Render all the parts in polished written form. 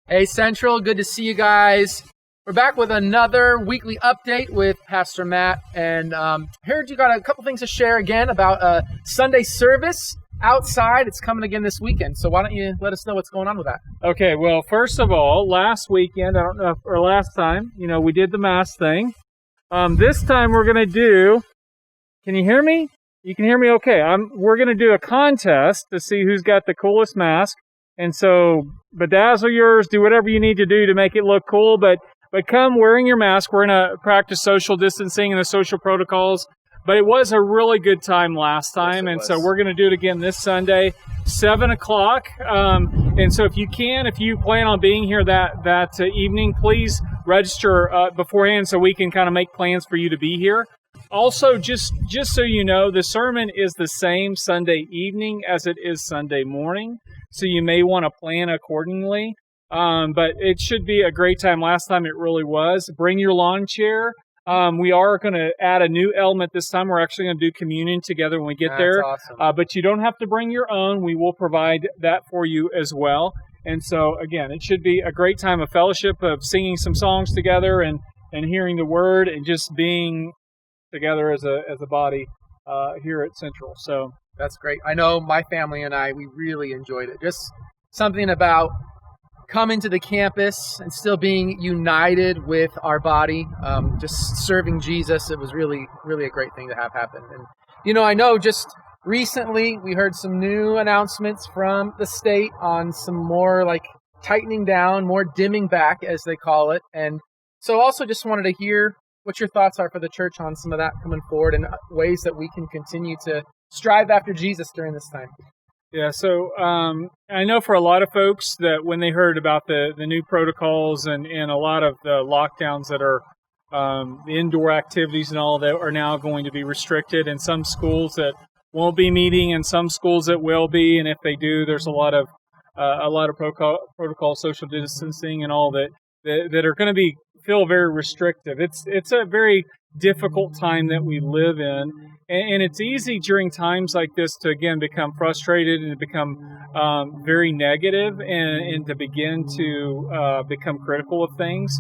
Hey Central, good to see you guys. We're back with another weekly update with Pastor Matt, and heard you got a couple things to share again about Sunday service outside. It's coming again this weekend, so why don't you let us know what's going on with that? Okay, well, first of all, last weekend, or last time, we did the mask thing. This time we're going to do, can you hear me? You can hear me okay. We're going to do a contest to see who's got the coolest mask. And so bedazzle yours, do whatever you need to do to make it look cool, but come wearing your mask. We're going to practice social distancing and the social protocols. But it was a really good time last time, and so we're going to do it again this Sunday, 7 o'clock. And so if you plan on being here that evening, please register beforehand so we can kind of make plans for you to be here. Also, just so you know, the sermon is the same Sunday evening as it is Sunday morning, so you may want to plan accordingly. But it should be a great time. Last time it really was. Bring your lawn chair. We are going to add a new element this time. We're actually going to do communion together when we get there. Awesome. But you don't have to bring your own. We will provide that for you as well. And so, again, it should be a great time of fellowship, of singing some songs together and hearing the word and just being together as a body here at Central. So that's great. I know my family and we really enjoyed it. Just something about coming to the campus and still being united with our body, just serving Jesus. It was really, really a great thing to have happen. And, I know just recently we heard some new announcements from the state on some more like tightening down, more dimming back, as they call it. And so also just wanted to hear what your thoughts are for the church on some of that coming forward and ways that we can continue to strive after Jesus during this time. Yeah, so I know for a lot of folks that when they heard about the new protocols and a lot of the lockdowns that are the indoor activities and all that are now going to be restricted, and some schools that won't be meeting and some schools that will be, and if they do, there's a lot of protocol, social distancing and all that are going to feel very restrictive. It's a very difficult time that we live in, and it's easy during times like this to again become frustrated and to become very negative and to begin to become critical of things.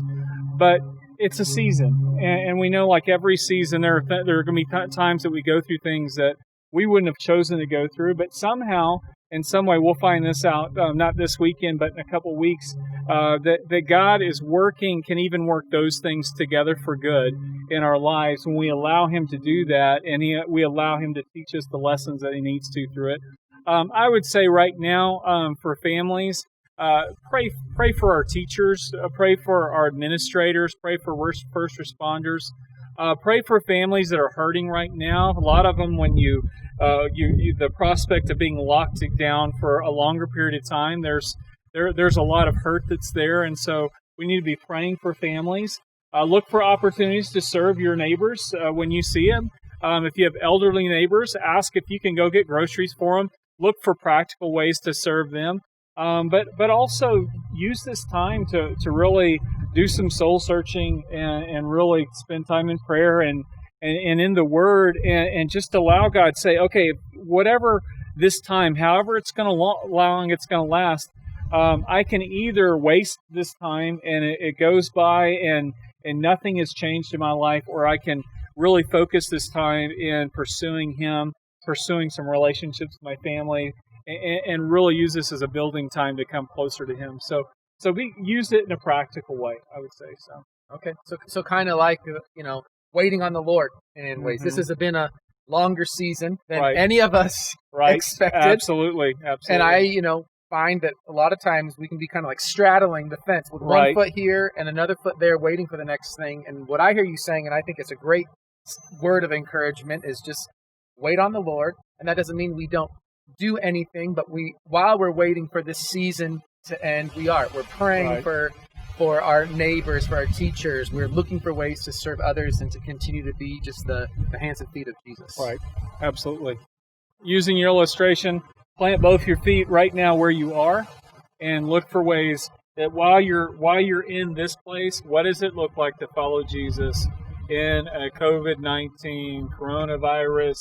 But it's a season, and we know like every season there are going to be times that we go through things that we wouldn't have chosen to go through, but somehow in some way we'll find this out, not this weekend, but in a couple of weeks, that God is working, can even work those things together for good in our lives when we allow Him to do that, and we allow Him to teach us the lessons that He needs to through it. I would say right now, for families, pray for our teachers, pray for our administrators, pray for first responders, pray for families that are hurting right now. A lot of them, when the prospect of being locked down for a longer period of time, there's a lot of hurt that's there, and so we need to be praying for families. Look for opportunities to serve your neighbors when you see them. If you have elderly neighbors, ask if you can go get groceries for them. Look for practical ways to serve them. But also use this time to really do some soul searching and really spend time in prayer and in the Word and just allow God to say, okay, whatever this time, however it's going to long it's going to last, I can either waste this time and it goes by and nothing has changed in my life, or I can really focus this time in pursuing Him, pursuing some relationships with my family, and really use this as a building time to come closer to Him. So we use it in a practical way, I would say. So okay, so kind of like waiting on the Lord in ways. This has been a longer season than any of us expected. Absolutely. And I find that a lot of times we can be kind of like straddling the fence with one foot here and another foot there, waiting for the next thing. And what I hear you saying, and I think it's a great word of encouragement, is just wait on the Lord. And that doesn't mean we don't do anything, but while we're waiting for this season to end, we're praying for our neighbors, for our teachers. We're looking for ways to serve others and to continue to be just the hands and feet of Jesus. Right, absolutely. Using your illustration, plant both your feet right now where you are, and look for ways that while you're in this place, what does it look like to follow Jesus in a COVID-19 coronavirus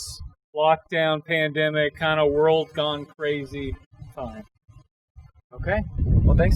lockdown, pandemic, kind of world gone crazy time? Okay. Well, thanks.